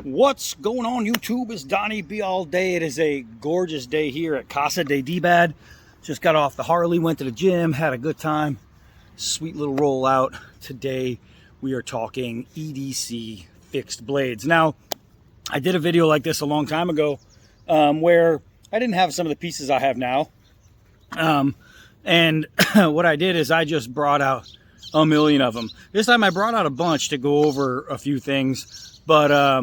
What's going on, YouTube? It's Donnie B all day. It is a gorgeous day here at Casa de D-Bad. Just got off the Harley, went to the gym, had a good time. Sweet little rollout. Today we are talking EDC fixed blades. Now, I did a video like this a long time ago where I didn't have some of the pieces I have now. And what I did is I just brought out a million of them. This time I brought out a bunch to go over a few things, but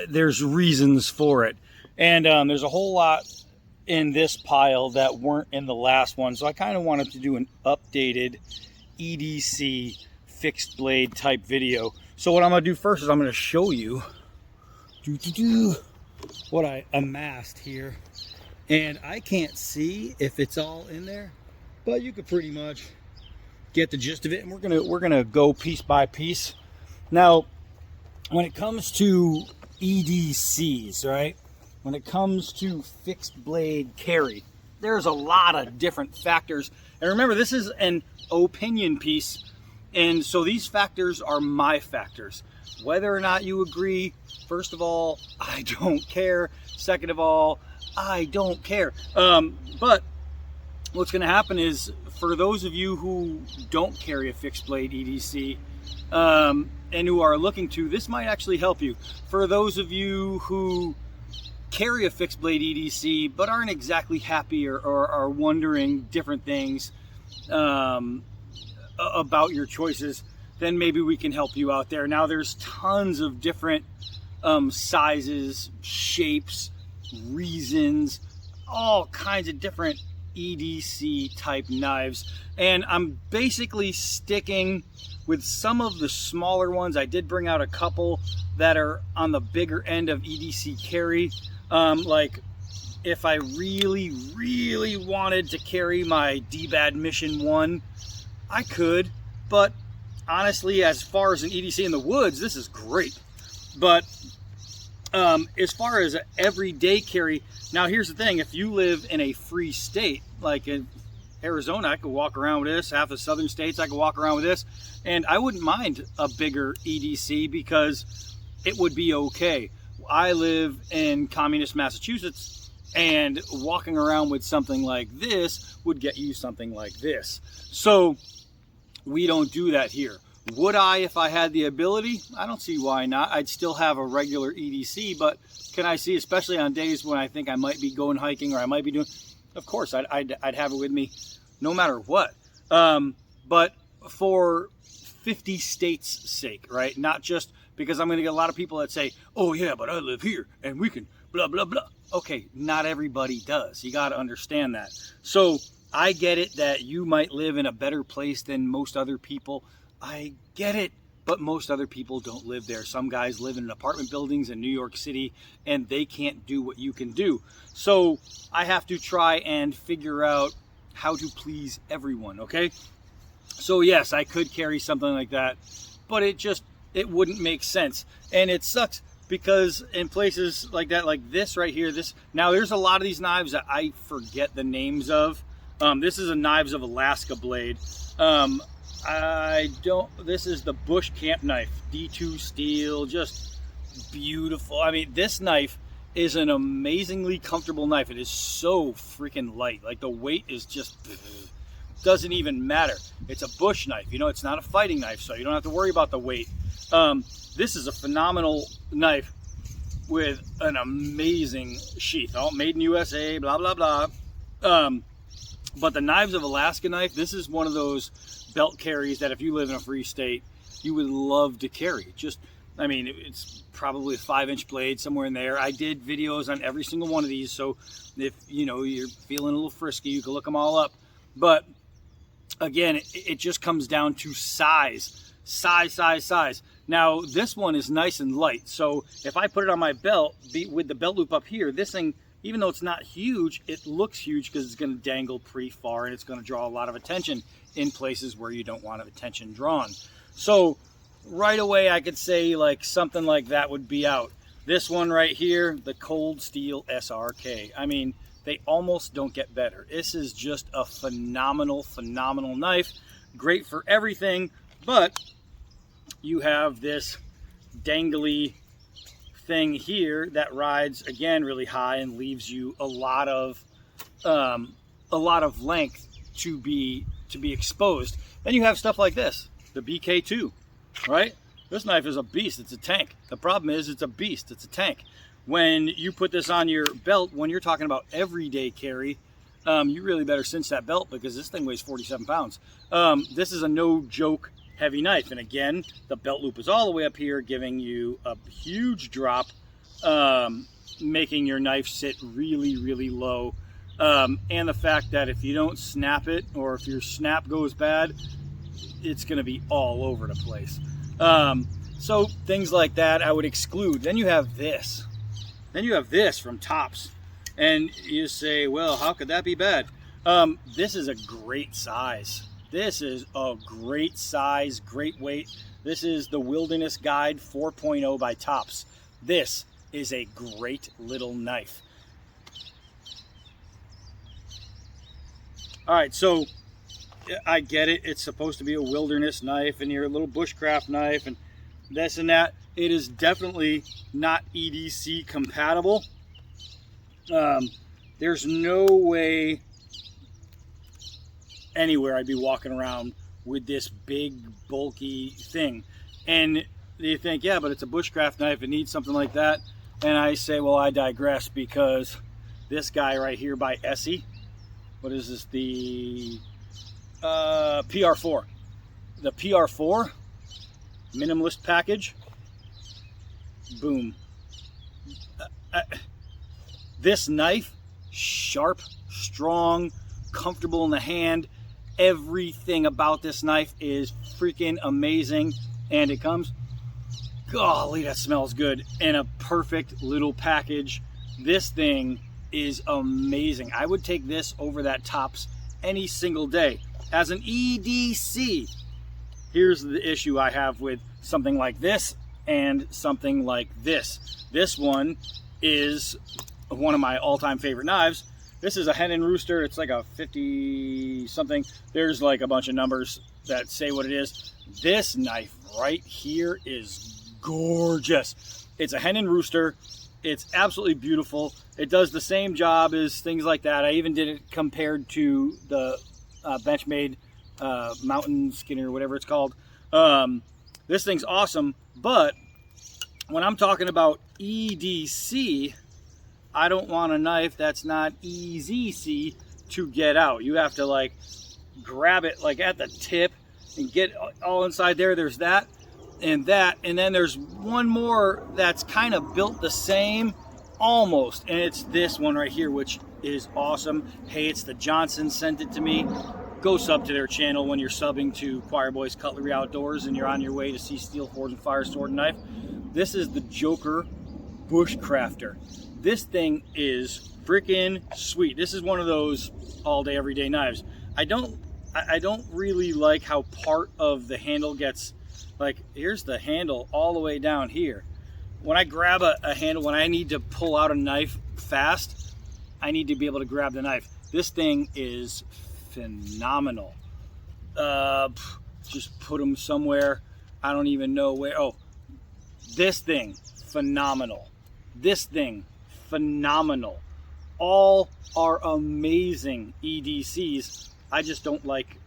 there's reasons for it. And there's a whole lot in this pile that weren't in the last one. So I kind of wanted to do an updated EDC fixed blade type video. So what I'm going to do first is I'm going to show you what I amassed here. And I can't see if it's all in there, but you could pretty much get the gist of it. And we're gonna go piece by piece. Now, when it comes to EDCs, right? When it comes to fixed blade carry, there's a lot of different factors. And remember, this is an opinion piece, and so these factors are my factors. Whether or not you agree, first of all, I don't care. Second of all, I don't care. But what's going to happen is, for those of you who don't carry a fixed blade EDC and who are looking to, this might actually help you. For those of you who carry a fixed blade EDC but aren't exactly happy or are wondering different things about your choices, then maybe we can help you out there. Now, there's tons of different sizes, shapes, reasons, all kinds of different EDC type knives, and I'm basically sticking with some of the smaller ones. I did bring out a couple that are on the bigger end of EDC carry. Like if I really wanted to carry my D-Bad Mission 1, I could, but honestly, as far as an EDC in the woods, this is great. But as far as an everyday carry, now here's the thing: if you live in a free state, like in Arizona, I could walk around with this. Half the southern states, I could walk around with this, and I wouldn't mind a bigger EDC because it would be okay. I live in communist Massachusetts, and walking around with something like this would get you something like this. So we don't do that here. Would I if I had the ability? I don't see why not. I'd still have a regular EDC, but can I see, especially on days when I think I might be going hiking or I might be doing, of course, I'd have it with me no matter what. But for 50 states' sake, right? Not just because I'm going to get a lot of people that say, oh yeah, but I live here and we can blah, blah, blah. Okay, not everybody does. You got to understand that. So I get it that you might live in a better place than most other people. I get it, but most other people don't live there. Some guys live in apartment buildings in New York City, and they can't do what you can do. So I have to try and figure out how to please everyone, okay? So yes, I could carry something like that, but it wouldn't make sense. And it sucks because in places like that, like this right here, now there's a lot of these knives that I forget the names of. This is a Knives of Alaska blade. This is the Bush Camp knife, D2 steel, just beautiful. I mean, this knife is an amazingly comfortable knife. It is so freaking light. Like, the weight is just, doesn't even matter. It's a bush knife, you know, it's not a fighting knife, so you don't have to worry about the weight. This is a phenomenal knife with an amazing sheath, all made in USA, blah, blah, blah. But the Knives of Alaska knife, this is one of those belt carries that if you live in a free state, you would love to carry. Just, I mean, it's probably a 5-inch blade, somewhere in there. I did videos on every single one of these, so if, you know, you're feeling a little frisky, you can look them all up. But again, it just comes down to size. Now, this one is nice and light, so if I put it on my belt, with the belt loop up here, this thing, even though it's not huge, it looks huge because it's going to dangle pretty far and it's going to draw a lot of attention in places where you don't want attention drawn. So right away I could say like something like that would be out. This one right here, the Cold Steel Srk. I mean, they almost don't get better. This is just a phenomenal knife. Great for everything, but you have this dangly thing here that rides again really high and leaves you a lot of length to be exposed. Then you have stuff like this, the BK2, right? This knife is a beast. It's a tank. The problem is it's a beast. It's a tank. When you put this on your belt, when you're talking about everyday carry, you really better cinch that belt because this thing weighs 47 pounds. This is a no joke heavy knife. And again, the belt loop is all the way up here, giving you a huge drop, making your knife sit really, really low. And the fact that if you don't snap it, or if your snap goes bad, it's going to be all over the place. So things like that I would exclude. Then you have this. Then you have this from Tops. And you say, well, how could that be bad? This is a great size. This is a great size, great weight. This is the Wilderness Guide 4.0 by Tops. This is a great little knife. All right, so I get it. It's supposed to be a wilderness knife and you're a little bushcraft knife and this and that. It is definitely not EDC compatible. There's no way anywhere I'd be walking around with this big, bulky thing. And you think, yeah, but it's a bushcraft knife. It needs something like that. And I say, well, I digress, because this guy right here by Essie, what is this? The PR4. The PR4 minimalist package. Boom. This knife, sharp, strong, comfortable in the hand. Everything about this knife is freaking amazing. And it comes, golly, that smells good, in a perfect little package. This thing is amazing. I would take this over that Tops any single day. As an EDC, here's the issue I have with something like this and something like this. This one is one of my all-time favorite knives. This is a Hen and Rooster. It's like a 50 something. There's like a bunch of numbers that say what it is. This knife right here is gorgeous. It's a Hen and Rooster. It's absolutely beautiful. It does the same job as things like that. I even did it compared to the Benchmade Mountain Skinner, whatever it's called. This thing's awesome, but when I'm talking about EDC, I don't want a knife that's not easy to get out. You have to like grab it like at the tip and get all inside there. There's that, and then there's one more that's kind of built the same, almost, and it's this one right here, which is awesome. Hey, it's the Johnson sent it to me. Go sub to their channel when you're subbing to Choir Boys Cutlery Outdoors and you're on your way to see Steel, Forge, and Fire Sword and Knife. This is the Joker Bushcrafter. This thing is freaking sweet. This is one of those all-day, everyday knives. I don't really like how part of the handle gets, like, here's the handle all the way down here. When I grab a handle, when I need to pull out a knife fast, I need to be able to grab the knife. This thing is phenomenal. Just put them somewhere. I don't even know where. Oh, this thing, phenomenal. This thing, phenomenal. All are amazing EDCs. I just don't like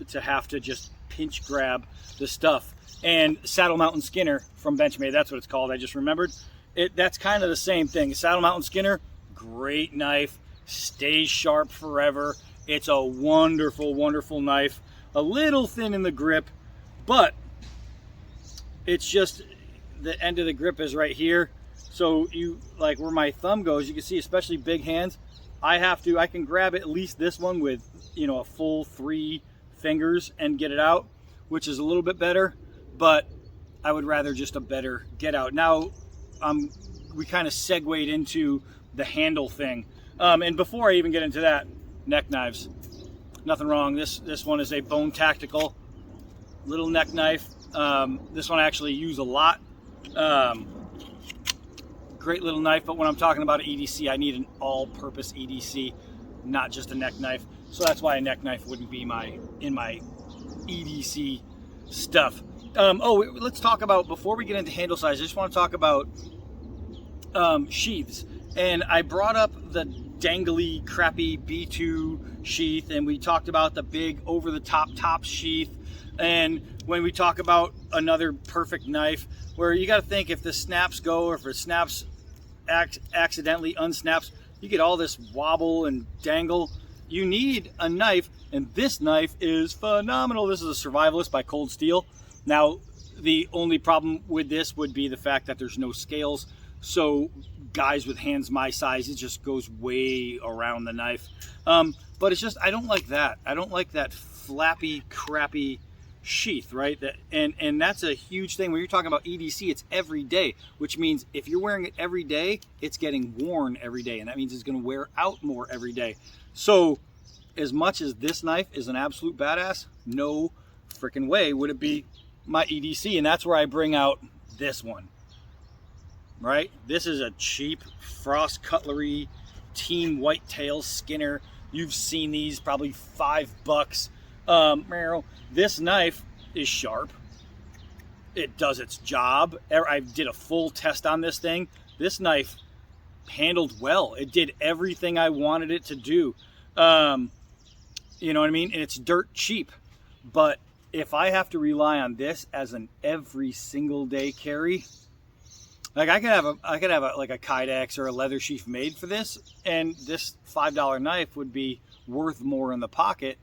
to have to just pinch grab the stuff. And Saddle Mountain Skinner from Benchmade, that's what it's called, I just remembered. That's kind of the same thing. Saddle Mountain Skinner, great knife, stays sharp forever. It's a wonderful, wonderful knife. A little thin in the grip, but it's just the end of the grip is right here. So you, like where my thumb goes, you can see, especially big hands, I can grab at least this one with, you know, a full 3 fingers and get it out, which is a little bit better, but I would rather just a better get out. Now, we kind of segued into the handle thing. And before I even get into that, neck knives, nothing wrong. This one is a Bone Tactical little neck knife. This one I actually use a lot. Great little knife, but when I'm talking about an EDC, I need an all-purpose EDC, not just a neck knife. So that's why a neck knife wouldn't be in my EDC stuff. Let's talk about, before we get into handle size, I just want to talk about sheaths. And I brought up the dangly, crappy B2 sheath, and we talked about the big over-the-top sheath. And when we talk about another perfect knife, where you got to think if the snaps go, or if it snaps accidentally unsnaps, you get all this wobble and dangle. You need a knife, and this knife is phenomenal. This is a Survivalist by Cold Steel. Now, the only problem with this would be the fact that there's no scales. So guys with hands my size, it just goes way around the knife. But it's just, I don't like that. I don't like that flappy, crappy sheath, right? And that's a huge thing. When you're talking about EDC, it's every day, which means if you're wearing it every day, it's getting worn every day. And that means it's going to wear out more every day. So as much as this knife is an absolute badass, no freaking way would it be my EDC. And that's where I bring out this one. Right? This is a cheap Frost Cutlery Team Whitetail Skinner. You've seen these, probably $5. This knife is sharp. It does its job. I did a full test on this thing. This knife handled well. It did everything I wanted it to do. You know what I mean? And it's dirt cheap. But if I have to rely on this as an every single day carry, like I could have like a Kydex or a leather sheath made for this, and this $5 knife would be worth more in the pocket,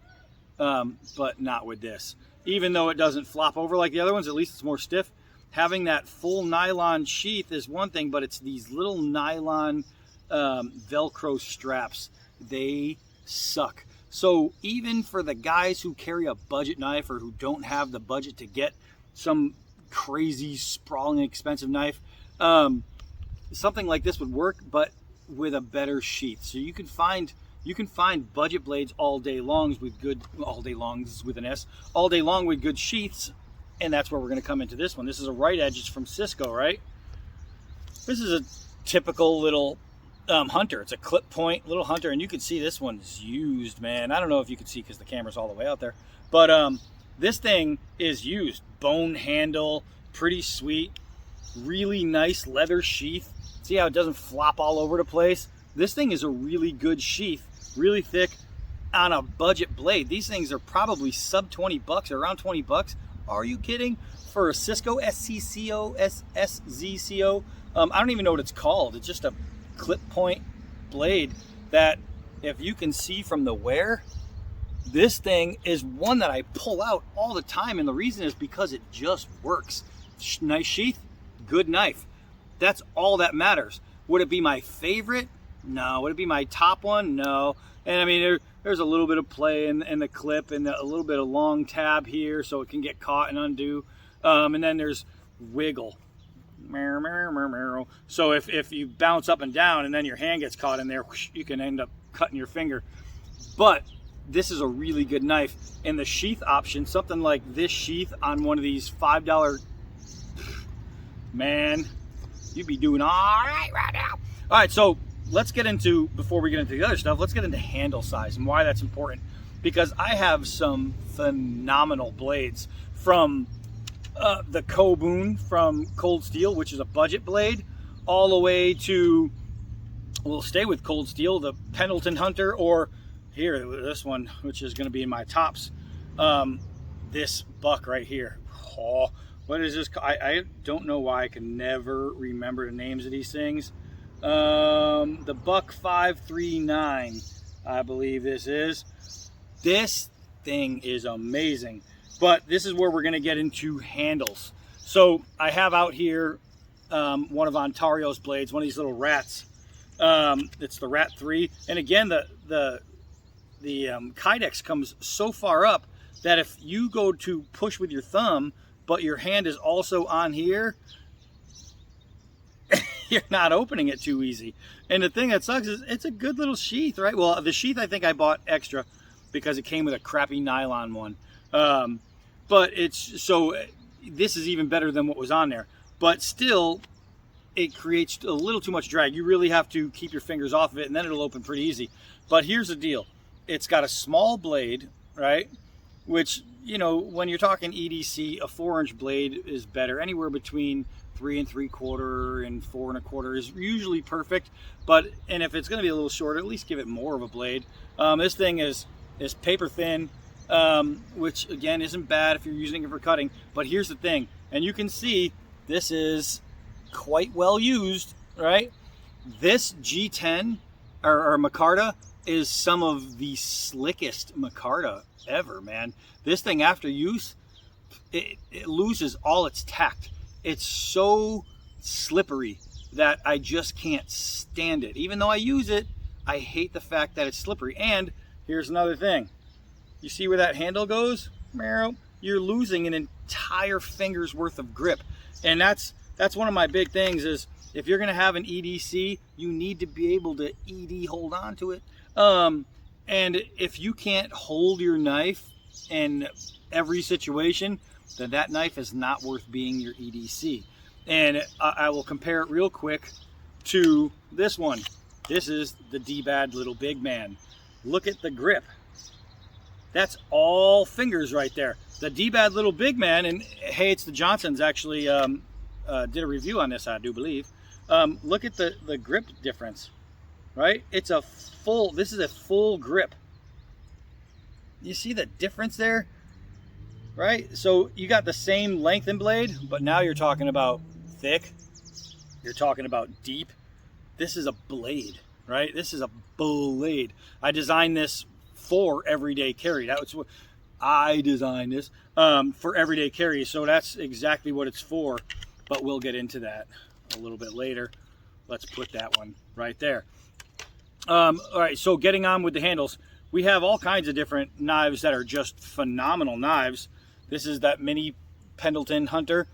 but not with this. Even though it doesn't flop over like the other ones, at least it's more stiff. Having that full nylon sheath is one thing, but it's these little nylon Velcro straps. They suck. So even for the guys who carry a budget knife or who don't have the budget to get some crazy, sprawling, expensive knife, something like this would work, but with a better sheath. So you can find budget blades all day long with good sheaths, and that's where we're going to come into this one. This is a right edge. It's from Cisco, right? This is a typical little hunter. It's a clip point little hunter, and you can see this one's used, man. I don't know if you can see because the camera's all the way out there, but this thing is used. Bone handle, pretty sweet. Really nice leather sheath. See how it doesn't flop all over the place? This thing is a really good sheath, really thick on a budget blade. These things are probably sub 20 bucks or around 20 bucks. Are you kidding? For a Cisco SCCO, SZCO, I don't even know what it's called. It's just a clip point blade that, if you can see from the wear, this thing is one that I pull out all the time, and the reason is because it just works. Nice sheath, good knife. That's all that matters. Would it be my favorite? No. Would it be my top one? No. And I mean, there's a little bit of play in the clip, and a little bit of long tab here so it can get caught and undo. And then there's wiggle. So if you bounce up and down and then your hand gets caught in there, you can end up cutting your finger. But this is a really good knife. And the sheath option, something like this sheath on one of these $5, man, you'd be doing all right now. All right, so let's get into, before we get into the other stuff, let's get into handle size and why that's important. Because I have some phenomenal blades, from the Kobun from Cold Steel, which is a budget blade, all the way to, we'll stay with Cold Steel, the Pendleton Hunter, or here, this one, which is going to be in my tops, this buck right here. Oh, what is this? I don't know why I can never remember the names of these things. The Buck 539, I believe this is. This thing is amazing. But this is where we're going to get into handles. So I have out here one of Ontario's blades, one of these little rats. It's the Rat 3. And again, the Kydex comes so far up that if you go to push with your thumb, but your hand is also on here, you're not opening it too easy. And the thing that sucks is it's a good little sheath, right? Well, the sheath I think I bought extra because it came with a crappy nylon one. But it's, so this is even better than what was on there. But still, it creates a little too much drag. You really have to keep your fingers off of it, and then it'll open pretty easy. But here's the deal. It's got a small blade, right? Which, you know, when you're talking EDC, a 4-inch blade is better. Anywhere between 3 3/4 and 4 1/4 is usually perfect. And if it's going to be a little shorter, at least give it more of a blade. This thing is paper thin, which again isn't bad if you're using it for cutting. But here's the thing, and you can see this is quite well used, right? This G10 or micarta is some of the slickest micarta ever, man. This thing after use, it loses all its tact. It's so slippery that I just can't stand it. Even though I use it, I hate the fact that it's slippery. And here's another thing. You see where that handle goes? You're losing an entire finger's worth of grip. And that's one of my big things is if you're going to have an EDC, you need to be able to ED hold on to it. And if you can't hold your knife in every situation, then that knife is not worth being your EDC. And I will compare it real quick to this one. This is the D-Bad Little Big Man. Look at the grip. That's all fingers right there. The D-Bad Little Big Man, and hey, it's the Johnsons actually did a review on this, I do believe. Look at the grip difference, right? This is a full grip. You see the difference there, right? So you got the same length and blade, but now you're talking about thick. You're talking about deep. This is a blade, right? This is a blade. I designed this for everyday carry. That's what I designed this for everyday carry. So that's exactly what it's for. But we'll get into that a little bit later. Let's put that one right there. All right, so getting on with the handles, we have all kinds of different knives that are just phenomenal knives. This is that mini Pendleton Hunter.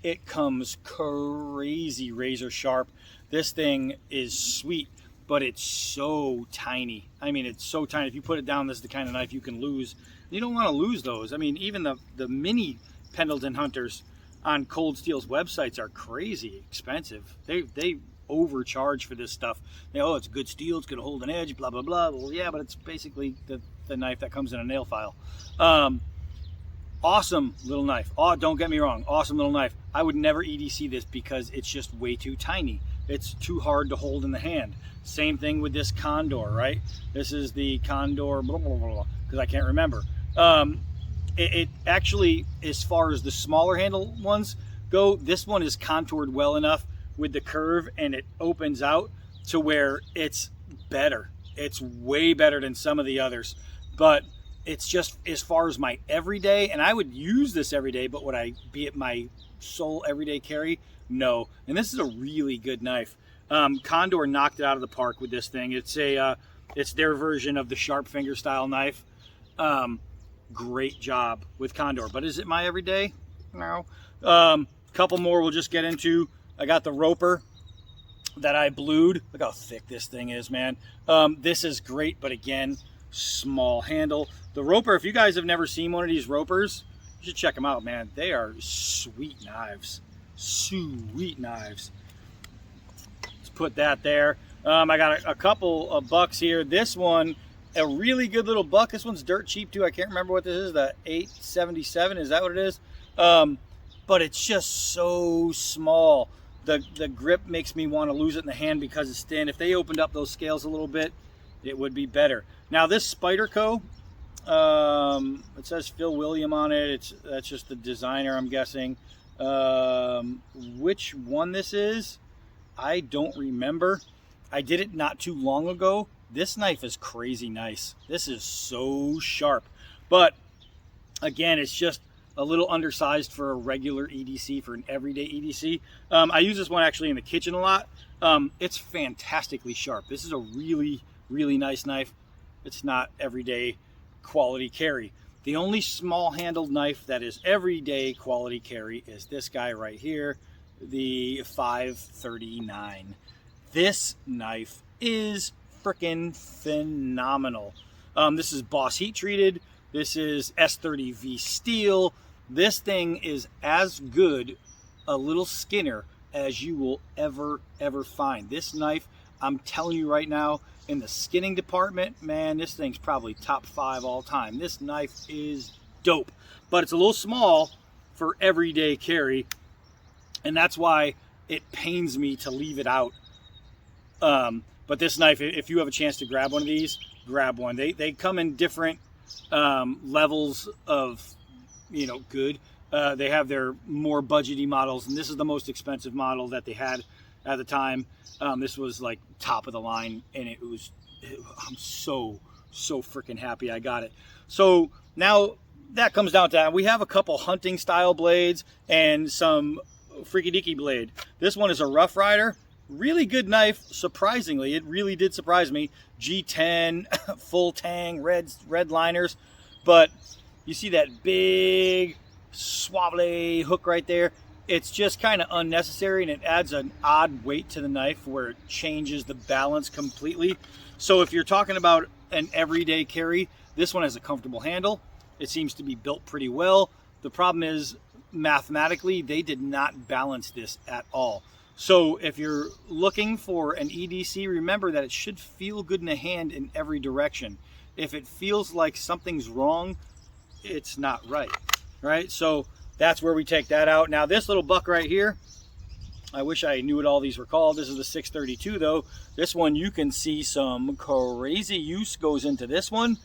It comes crazy razor sharp. This thing is sweet, but it's so tiny. I mean, it's so tiny. If you put it down, this is the kind of knife you can lose. You don't want to lose those. I mean, even the mini Pendleton Hunters on Cold Steel's websites are crazy expensive. They overcharge for this stuff. Oh, it's good steel, it's going to hold an edge, blah, blah, blah. Well, yeah, but it's basically the knife that comes in a nail file. Awesome little knife. Oh, don't get me wrong, awesome little knife. I would never EDC this because it's just way too tiny. It's too hard to hold in the hand. Same thing with this Condor, right? This is the Condor, blah, blah, blah, blah, because I can't remember. It actually, as far as the smaller handle ones go, this one is contoured well enough with the curve, and it opens out to where it's better. It's way better than some of the others, but it's just as far as my everyday, and I would use this every day, but would I be at my sole everyday carry? No. And this is a really good knife. Condor knocked it out of the park with this thing. It's their version of the sharp finger style knife. Great job with Condor, but is it my everyday? No. Couple more we'll just get into. I got the Roper that I blued. Look how thick this thing is, man. This is great, but again, small handle. The Roper, if you guys have never seen one of these Ropers, you should check them out, man. They are sweet knives. Sweet knives. Let's put that there. I got a couple of bucks here. This one, a really good little buck. This one's dirt cheap too. I can't remember what this is. The 877, is that what it is? But it's just so small. The grip makes me want to lose it in the hand because it's thin. If they opened up those scales a little bit, it would be better. Now this Spyderco, it says Phil William on it. That's just the designer, I'm guessing. Which one this is, I don't remember. I did it not too long ago. This knife is crazy nice. This is so sharp. But again, it's just a little undersized for a regular EDC, for an everyday EDC. I use this one actually in the kitchen a lot. It's fantastically sharp. This is a really, really nice knife. It's not everyday quality carry. The only small handled knife that is everyday quality carry is this guy right here, the 539. This knife is freaking phenomenal. This is Boss heat treated. This is S30V steel. This thing is as good a little skinner as you will ever find. This knife, I'm telling you right now, in the skinning department, man, this thing's probably top 5 all time. This knife is dope, but it's a little small for everyday carry. And that's why it pains me to leave it out. But this knife, if you have a chance to grab one of these, grab one. They come in different levels of, you know, good. They have their more budgety models, and this is the most expensive model that they had at the time. This was like top of the line, and I'm so freaking happy I got it. So now that comes down to that. We have a couple hunting style blades and some freaky deaky blade. This one is a Rough Rider. Really good knife, surprisingly. It really did surprise me. G10, full tang, red liners. But you see that big swabbly hook right there? It's just kind of unnecessary, and it adds an odd weight to the knife where it changes the balance completely. So if you're talking about an everyday carry, this one has a comfortable handle. It seems to be built pretty well. The problem is, mathematically, they did not balance this at all. So if you're looking for an EDC, remember that it should feel good in the hand in every direction. If it feels like something's wrong, it's not right, right? So that's where we take that out. Now this little buck right here, I wish I knew what all these were called. This is the 632 though. This one, you can see some crazy use goes into this one.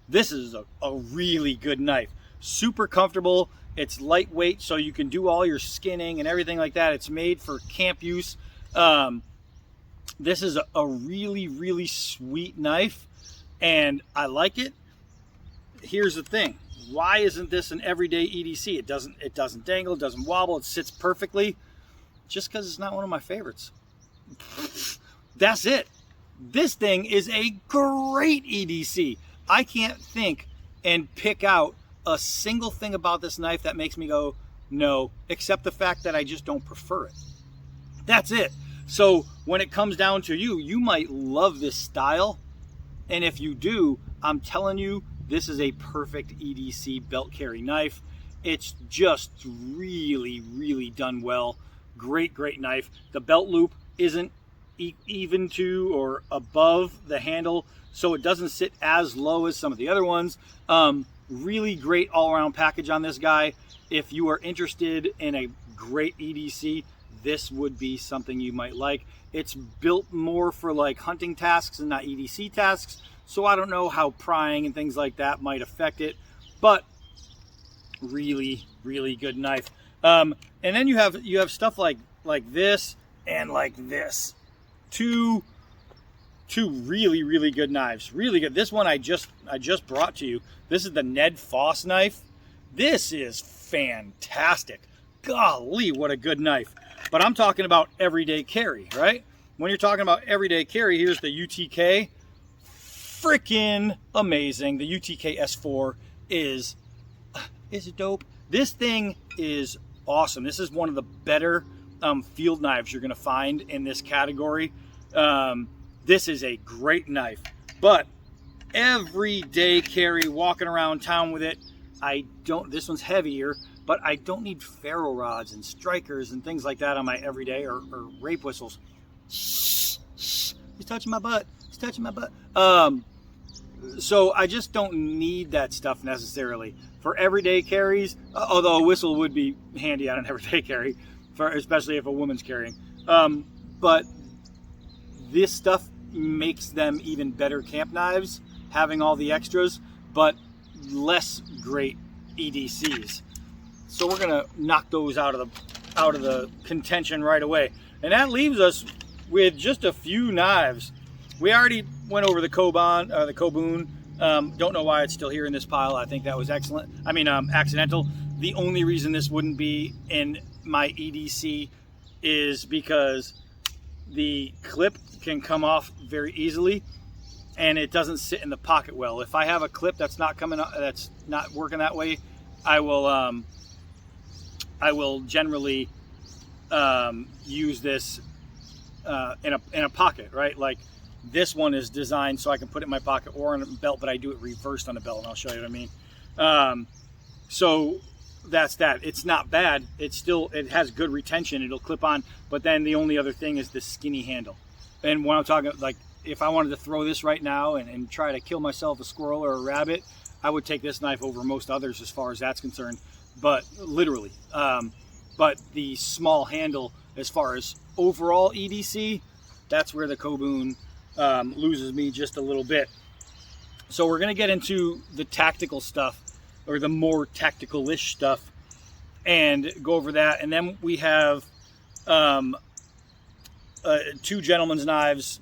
This is a really good knife. Super comfortable. It's lightweight, so you can do all your skinning and everything like that. It's made for camp use. This is a really, really sweet knife, and I like it. Here's the thing. Why isn't this an everyday EDC? It doesn't dangle, it doesn't wobble, it sits perfectly. Just because it's not one of my favorites. That's it. This thing is a great EDC. I can't think and pick out a single thing about this knife that makes me go no, except the fact that I just don't prefer it. That's it. So when it comes down to you might love this style, and if you do, I'm telling you, this is a perfect EDC belt carry knife. It's just really, really done well. Great knife. The belt loop isn't even to or above the handle, so it doesn't sit as low as some of the other ones. Really great all-around package on this guy. If you are interested in a great EDC, this would be something you might like. It's built more for like hunting tasks and not EDC tasks, so I don't know how prying and things like that might affect it, but really, really good knife. And then you have stuff like this and like this. Two really, really good knives. Really good. This one I just brought to you. This is the Ned Foss knife. This is fantastic. Golly, what a good knife. But I'm talking about everyday carry, right? When you're talking about everyday carry, here's the UTK. Freaking amazing. The UTK S4 is dope. This thing is awesome. This is one of the better field knives you're going to find in this category. This is a great knife, but everyday carry, walking around town with it, this one's heavier, but I don't need ferro rods and strikers and things like that on my everyday or rape whistles. He's touching my butt. He's touching my butt. So I just don't need that stuff necessarily for everyday carries, although a whistle would be handy on an everyday carry, especially if a woman's carrying. But this stuff makes them even better camp knives, having all the extras, but less great EDCs. So we're gonna knock those out of the contention right away, and that leaves us with just a few knives. We already went over the Kobun. Don't know why it's still here in this pile. I think that was excellent. I mean, accidental. The only reason this wouldn't be in my EDC is because the clip can come off very easily, and it doesn't sit in the pocket well. If I have a clip that's not working that way, I will generally use this in a pocket, right? Like this one is designed so I can put it in my pocket or on a belt, but I do it reversed on the belt, and I'll show you what I mean. So that's that. It's not bad. It has good retention. It'll clip on, but then the only other thing is the skinny handle. And when I'm talking, like, if I wanted to throw this right now and try to kill myself, a squirrel or a rabbit, I would take this knife over most others as far as that's concerned, but literally. but the small handle, as far as overall EDC, that's where the Kobun loses me just a little bit. So we're going to get into the tactical stuff, or the more tactical-ish stuff, and go over that. And then we have two gentleman's knives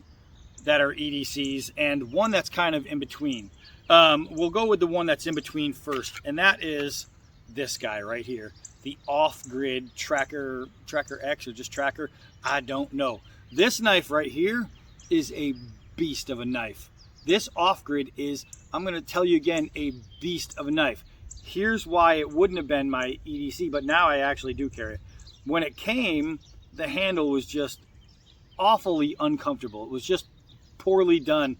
that are EDCs, and one that's kind of in between. We'll go with the one that's in between first, and that is this guy right here, the off-grid Tracker X, or just Tracker, I don't know. This knife right here is a beast of a knife. This off-grid is, I'm going to tell you again, a beast of a knife. Here's why it wouldn't have been my EDC, but now I actually do carry it. When it came, the handle was just awfully uncomfortable. It was just poorly done.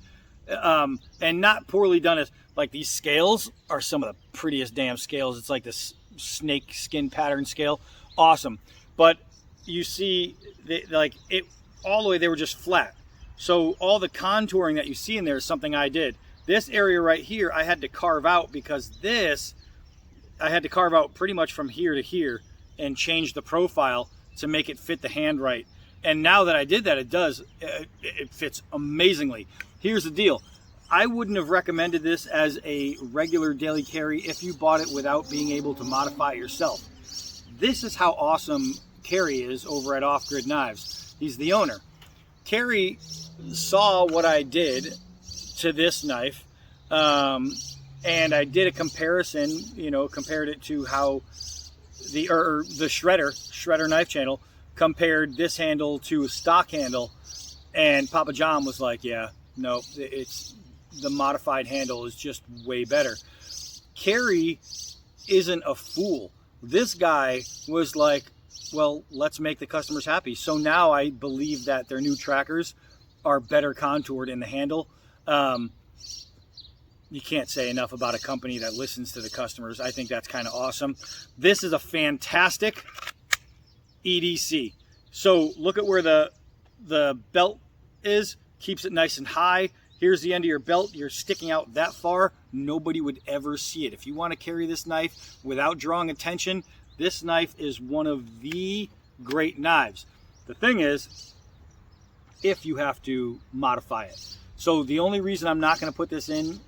And not poorly done as, like, these scales are some of the prettiest damn scales. It's like this snake skin pattern scale. Awesome. But you see, like, it all the way, they were just flat. So all the contouring that you see in there is something I did. This area right here, I had to carve out, because this, I had to carve out pretty much from here to here and change the profile to make it fit the hand right. And now that I did that, it fits amazingly. Here's the deal. I wouldn't have recommended this as a regular daily carry if you bought it without being able to modify it yourself. This is how awesome Kerry is over at Off Grid Knives. He's the owner. Kerry saw what I did to this knife, and I did a comparison, compared it to how the Shredder Knife Channel compared this handle to a stock handle, and Papa John was like, yeah, no, it's the modified handle is just way better. Kerry isn't a fool. This guy was like, well, let's make the customers happy. So now I believe that their new trackers are better contoured in the handle. You can't say enough about a company that listens to the customers. I think that's kind of awesome. This is a fantastic EDC. So look at where the belt is, keeps it nice and high. Here's the end of your belt. You're sticking out that far. Nobody would ever see it. If you want to carry this knife without drawing attention, this knife is one of the great knives. The thing is, if you have to modify it. So the only reason I'm not going to put this in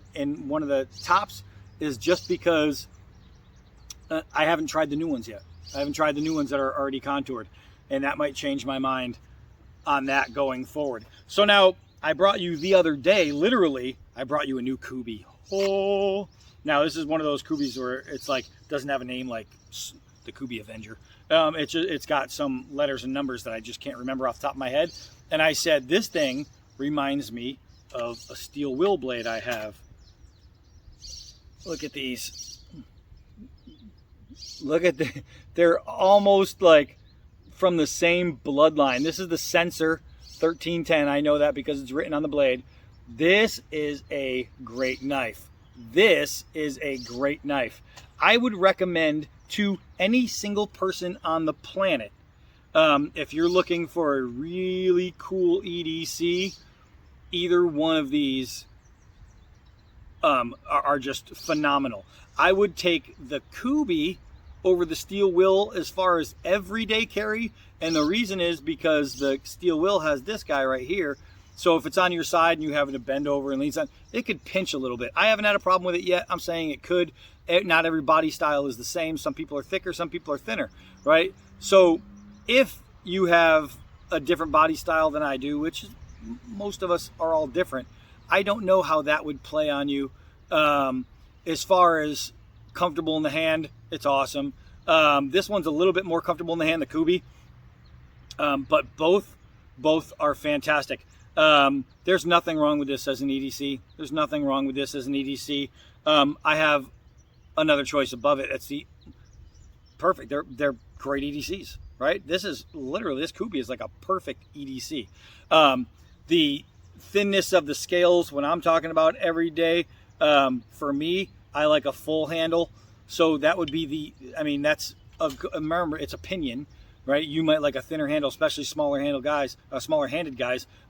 one of the tops is just because I haven't tried the new ones yet. I haven't tried the new ones that are already contoured, and that might change my mind on that going forward. So now, I brought you the other day, literally, I brought you a new Kubi. Oh, now this is one of those Kubis where it's like, doesn't have a name like the Kubi Avenger. It's got some letters and numbers that I just can't remember off the top of my head. And I said, this thing reminds me of a steel wheel blade I have. Look at these. Look at they're almost like from the same bloodline. This is the Sensor 1310. I know that because it's written on the blade. This is a great knife. This is a great knife. I would recommend to any single person on the planet, if you're looking for a really cool EDC, either one of these are just phenomenal. I would take the Kubi over the steel will as far as everyday carry, and the reason is because the steel will has this guy right here. So if it's on your side and you having to bend over and lean on, it could pinch a little bit. I haven't had a problem with it yet. I'm saying it could. Not every body style is the same. Some people are thicker, some people are thinner, right? So if you have a different body style than I do, which most of us are all different, I don't know how that would play on you. As far as comfortable in the hand, it's awesome. This one's a little bit more comfortable in the hand, the Kubi, but both are fantastic. There's nothing wrong with this as an EDC. There's nothing wrong with this as an EDC. I have another choice above it. It's the perfect. They're great EDCs, right? This is literally, this Kubi is like a perfect EDC. The thinness of the scales, when I'm talking about every day, for me, I like a full handle. So that would be remember, it's opinion, right? You might like a thinner handle, especially smaller handed guys.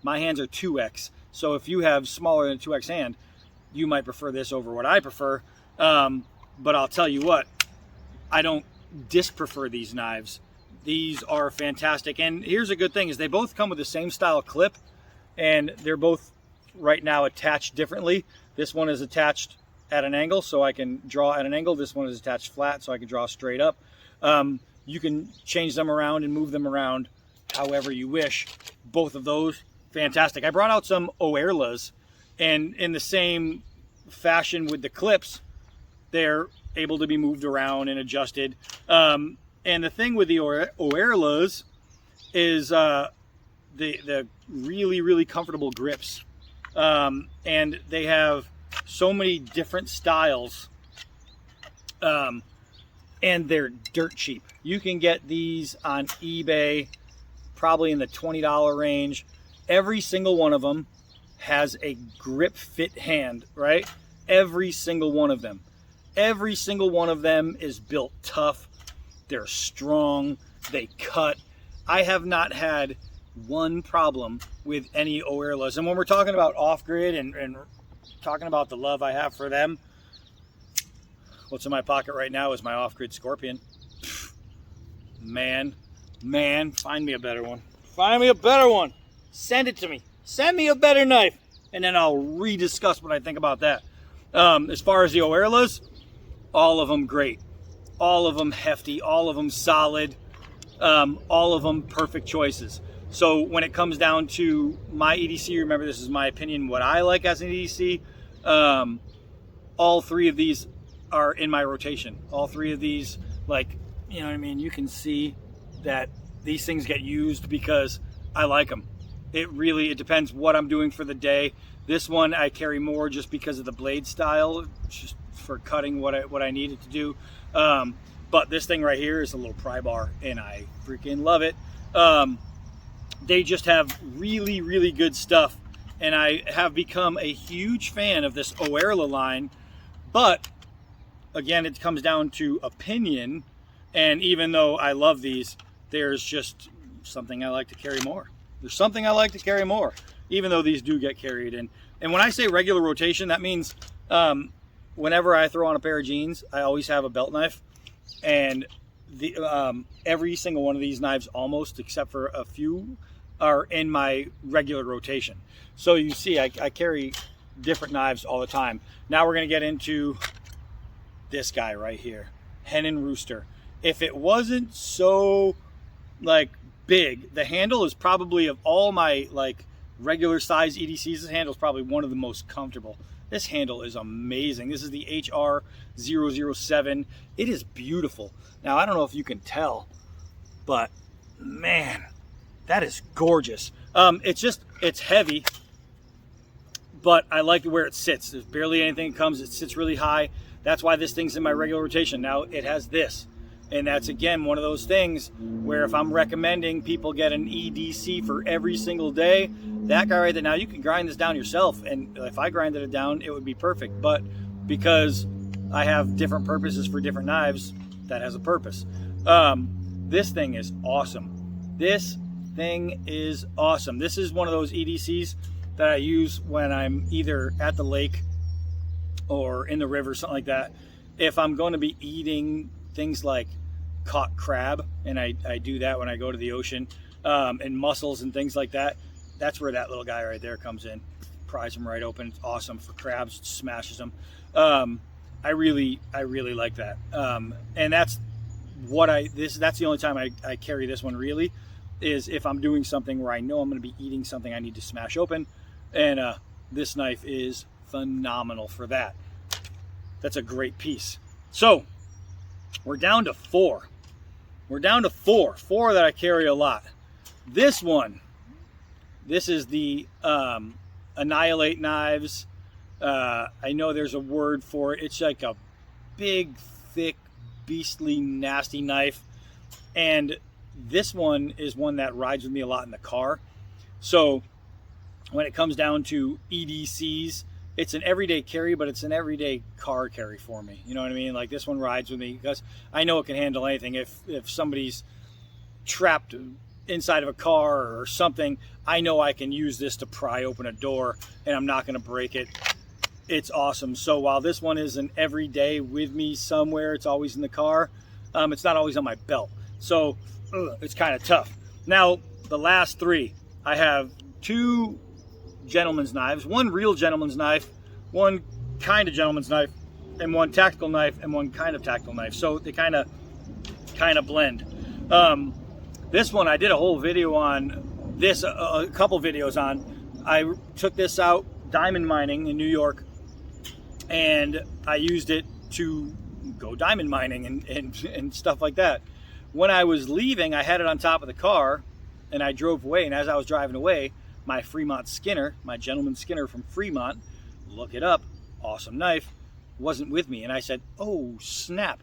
My hands are 2X. So if you have smaller than a 2X hand, you might prefer this over what I prefer. But I'll tell you what, I don't disprefer these knives. These are fantastic. And here's a good thing is they both come with the same style clip, and they're both right now attached differently. This one is attached at an angle, so I can draw at an angle. This one is attached flat, so I can draw straight up. You can change them around and move them around however you wish. Both of those, fantastic. I brought out some Oerlas, and in the same fashion with the clips, they're able to be moved around and adjusted. And the thing with the Oerlas is the really, really comfortable grips. And they have so many different styles. And they're dirt cheap. You can get these on eBay, probably in the $20 range. Every single one of them has a grip fit hand, right? Every single one of them. Every single one of them is built tough. They're strong. They cut. I have not had one problem with any Oerlas. And when we're talking about off-grid and talking about the love I have for them, what's in my pocket right now is my off-grid Scorpion. Man, find me a better one. Find me a better one. Send it to me. Send me a better knife. And then I'll rediscuss what I think about that. As far as the Oerlas, all of them great. All of them hefty. All of them solid. All of them perfect choices. So when it comes down to my EDC, remember this is my opinion, what I like as an EDC, all three of these are in my rotation. All three of these, like, you know what I mean? You can see that these things get used because I like them. It depends what I'm doing for the day. This one I carry more just because of the blade style, just for cutting what I need it to do. But this thing right here is a little pry bar, and I freaking love it. They just have really, really good stuff, and I have become a huge fan of this Oerla line. But again, it comes down to opinion, and even though I love these, there's just something I like to carry more. There's something I like to carry more, even though these do get carried. And when I say regular rotation, that means whenever I throw on a pair of jeans, I always have a belt knife, and every single one of these knives, almost except for a few, are in my regular rotation. So you see, I carry different knives all the time. Now we're going to get into this guy right here, Hen and Rooster. If it wasn't so like big, the handle is probably, of all my like regular size EDCs, this handle is probably one of the most comfortable. This handle is amazing. This is the HR007. It is beautiful. Now I don't know if you can tell, but man, that is gorgeous. It's heavy, but I like where it sits. There's barely anything that comes. It sits really high. That's why this thing's in my regular rotation. Now it has this. And that's, again, one of those things where if I'm recommending people get an EDC for every single day, that guy right there, now you can grind this down yourself. And if I grinded it down, it would be perfect. But because I have different purposes for different knives, that has a purpose. This thing is awesome. This thing is awesome. This is one of those EDCs that I use when I'm either at the lake or in the river, something like that. If I'm going to be eating things like caught crab, and I do that when I go to the ocean, and mussels and things like that, that's where that little guy right there comes in. Pries them right open. It's awesome for crabs. It smashes them. I really like that. And that's what that's the only time I carry this one, really, is if I'm doing something where I know I'm going to be eating something I need to smash open, and this knife is phenomenal for that. That's a great piece. So we're down to four. Four that I carry a lot. This one, this is the Annihilate knives. I know there's a word for it. It's like a big, thick, beastly, nasty knife. And this one is one that rides with me a lot in the car. So when it comes down to EDCs, it's an everyday carry, but it's an everyday car carry for me. You know what I mean? Like, this one rides with me because I know it can handle anything. If somebody's trapped inside of a car or something, I know I can use this to pry open a door and I'm not going to break it. It's awesome. So while this one is an everyday with me somewhere, it's always in the car, it's not always on my belt. So it's kind of tough. Now, the last three, I have 2 gentleman's knives, 1 real gentleman's knife, 1 kind of gentleman's knife, and 1 tactical knife, and 1 kind of tactical knife. So they kind of blend. This one, I did a whole video on this, a couple videos on. I took this out diamond mining in New York, and I used it to go diamond mining and stuff like that. When I was leaving, I had it on top of the car, and I drove away, and as I was driving away, my Fremont Skinner, my gentleman Skinner from Fremont, look it up, awesome knife, wasn't with me. And I said, oh snap,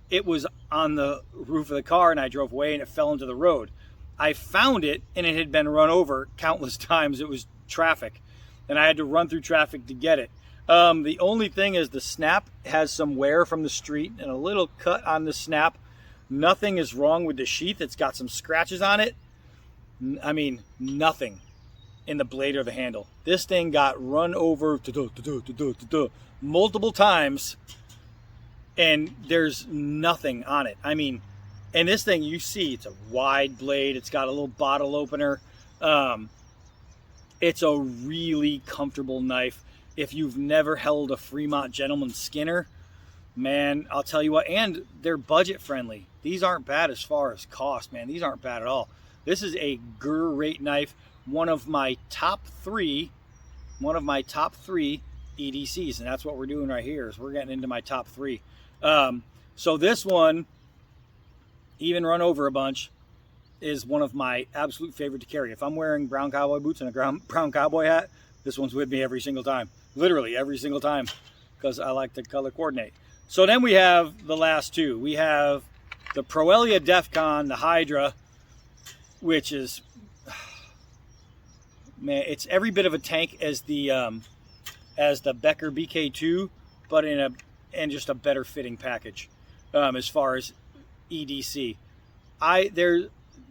it was on the roof of the car, and I drove away and it fell into the road. I found it, and it had been run over countless times. It was traffic, and I had to run through traffic to get it. The only thing is the snap has some wear from the street and a little cut on the snap. Nothing is wrong with the sheath. It's got some scratches on it. I mean, nothing in the blade or the handle. This thing got run over multiple times, and there's nothing on it. I mean, and this thing, you see, it's a wide blade. It's got a little bottle opener. It's a really comfortable knife. If you've never held a Fremont Gentleman Skinner, man, I'll tell you what, and they're budget friendly. These aren't bad as far as cost, man. These aren't bad at all. This is a great knife. One of my top three EDCs, and that's what we're doing right here, is we're getting into my top 3. So this one, even run over a bunch, is one of my absolute favorite to carry. If I'm wearing brown cowboy boots and a brown cowboy hat, this one's with me every single time. Literally every single time, because I like to color coordinate. So then we have the last 2. We have the Proelia Defcon, the Hydra, which is, man, it's every bit of a tank as the Becker BK2, but in just a better fitting package. As far as EDC,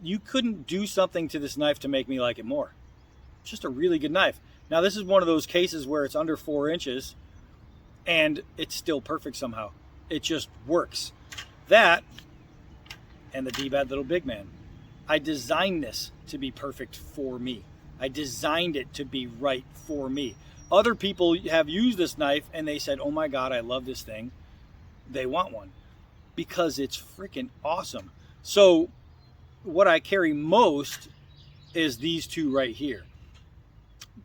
you couldn't do something to this knife to make me like it more. It's just a really good knife. Now, this is one of those cases where it's under 4 inches and it's still perfect somehow. It just works. That and the D-Bad Little Big Man. I designed this to be perfect for me. I designed it to be right for me. Other people have used this knife and they said, oh my God, I love this thing. They want one because it's freaking awesome. So what I carry most is these 2 right here.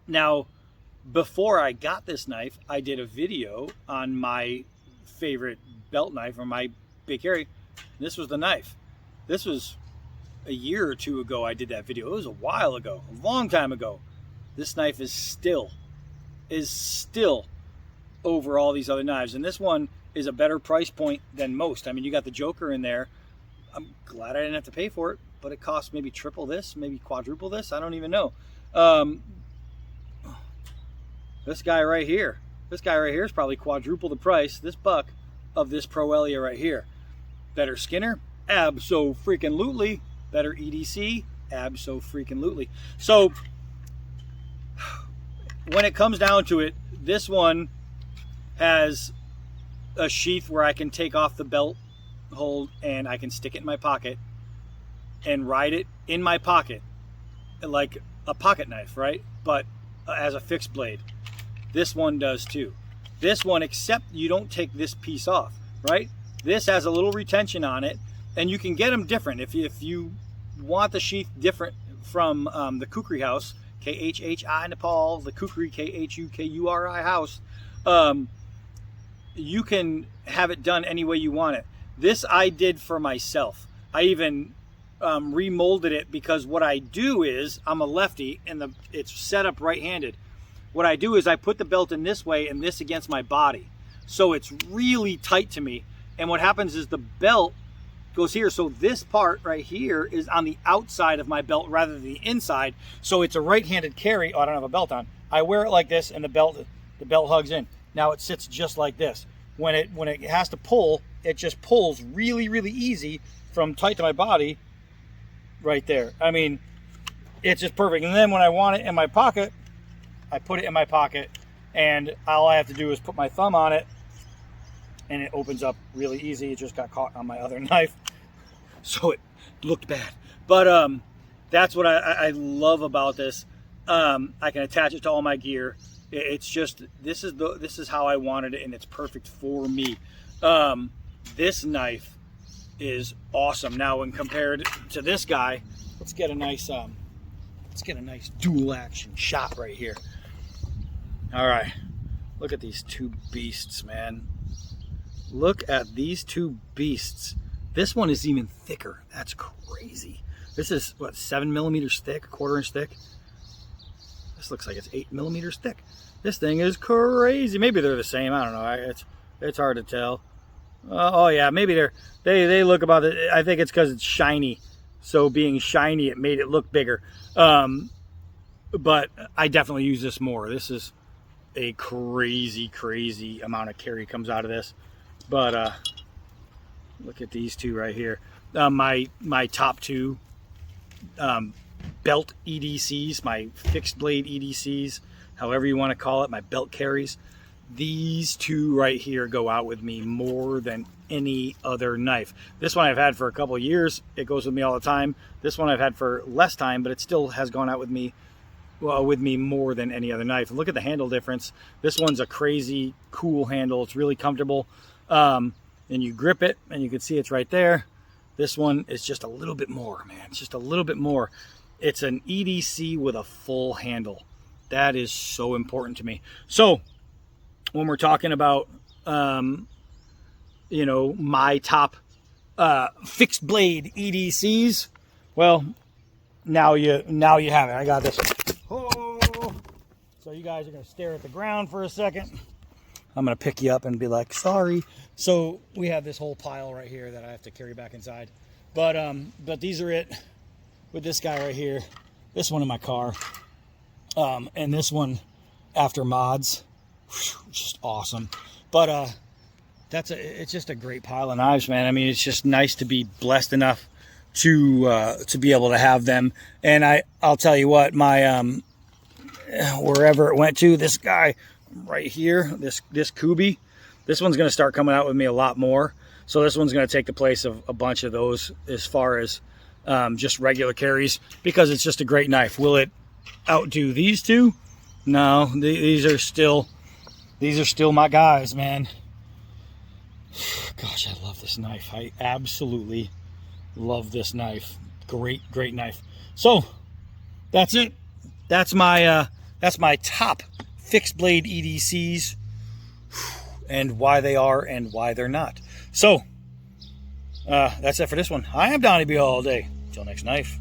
Now, before I got this knife, I did a video on my favorite belt knife, or my big carry. This was the knife. This was a year or 2 ago I did that video. It was a while ago, a long time ago. This knife is still over all these other knives. And this one is a better price point than most. I mean, you got the Joker in there. I'm glad I didn't have to pay for it, but it costs maybe triple this, maybe quadruple this. I don't even know. This guy right here is probably quadruple the price, this buck, of this Proelia right here. Better Skinner? Abso-freaking-lutely. Better EDC? Abso-freaking-lutely. So, when it comes down to it, this one has a sheath where I can take off the belt hold and I can stick it in my pocket and ride it in my pocket like a pocket knife, right? But as a fixed blade. This one does too. This one, except you don't take this piece off, right? This has a little retention on it, and you can get them different. If you want the sheath different from the Kukri house, K-H-H-I Nepal, the Kukri, K-H-U-K-U-R-I house, you can have it done any way you want it. This I did for myself. I even remolded it because what I do is, I'm a lefty and it's set up right-handed. What I do is I put the belt in this way and this against my body. So it's really tight to me. And what happens is the belt goes here. So this part right here is on the outside of my belt rather than the inside. So it's a right-handed carry. Oh, I don't have a belt on. I wear it like this and the belt hugs in. Now it sits just like this. When it has to pull, it just pulls really, really easy from tight to my body right there. I mean, it's just perfect. And then when I want it in my pocket, I put it in my pocket, and all I have to do is put my thumb on it, and it opens up really easy. It just got caught on my other knife. So looked bad. But that's what I love about this. I can attach it to all my gear. It's just, this is how I wanted it, and it's perfect for me. This knife is awesome. Now, when compared to this guy, let's get a nice dual action shot right here. All right, look at these two beasts, man. Look at these two beasts. This one is even thicker. That's crazy. This is what, 7 millimeters thick, a 1/4 inch thick. This looks like it's 8 millimeters thick. This thing is crazy. Maybe they're the same. I don't know. It's hard to tell. Oh yeah, maybe they look about it. I think it's because it's shiny. So being shiny, it made it look bigger. But I definitely use this more. This is a crazy amount of carry comes out of this. But look at these two right here. My top two belt EDCs, my fixed blade EDCs, however you want to call it, my belt carries. These two right here go out with me more than any other knife. This one I've had for a couple of years. It goes with me all the time. This one I've had for less time, but it still has gone out with me, more than any other knife. Look at the handle difference. This one's a crazy cool handle. It's really comfortable. And you grip it, and you can see it's right there. This one is just a little bit more, man. It's just a little bit more. It's an EDC with a full handle. That is so important to me. So when we're talking about, you know, my top fixed blade EDCs, well, now you have it. I got this. Oh, so you guys are gonna stare at the ground for a second. I'm gonna pick you up and be like, sorry. So we have this whole pile right here that I have to carry back inside. But these are it with this guy right here. This one in my car, and this one after mods. Just awesome. But it's just a great pile of knives, man. I mean, it's just nice to be blessed enough to be able to have them. And I'll tell you what, my wherever it went to, this guy right here, this Kubi, this one's going to start coming out with me a lot more. So this one's going to take the place of a bunch of those as far as just regular carries, because it's just a great knife. Will it outdo these two? No, these are still my guys, man. Gosh, I love this knife. I absolutely love this knife. Great knife. So that's it. That's my top fixed blade EDCs, and why they are and why they're not. So that's it for this one. I am Donnie B all day. Till next knife.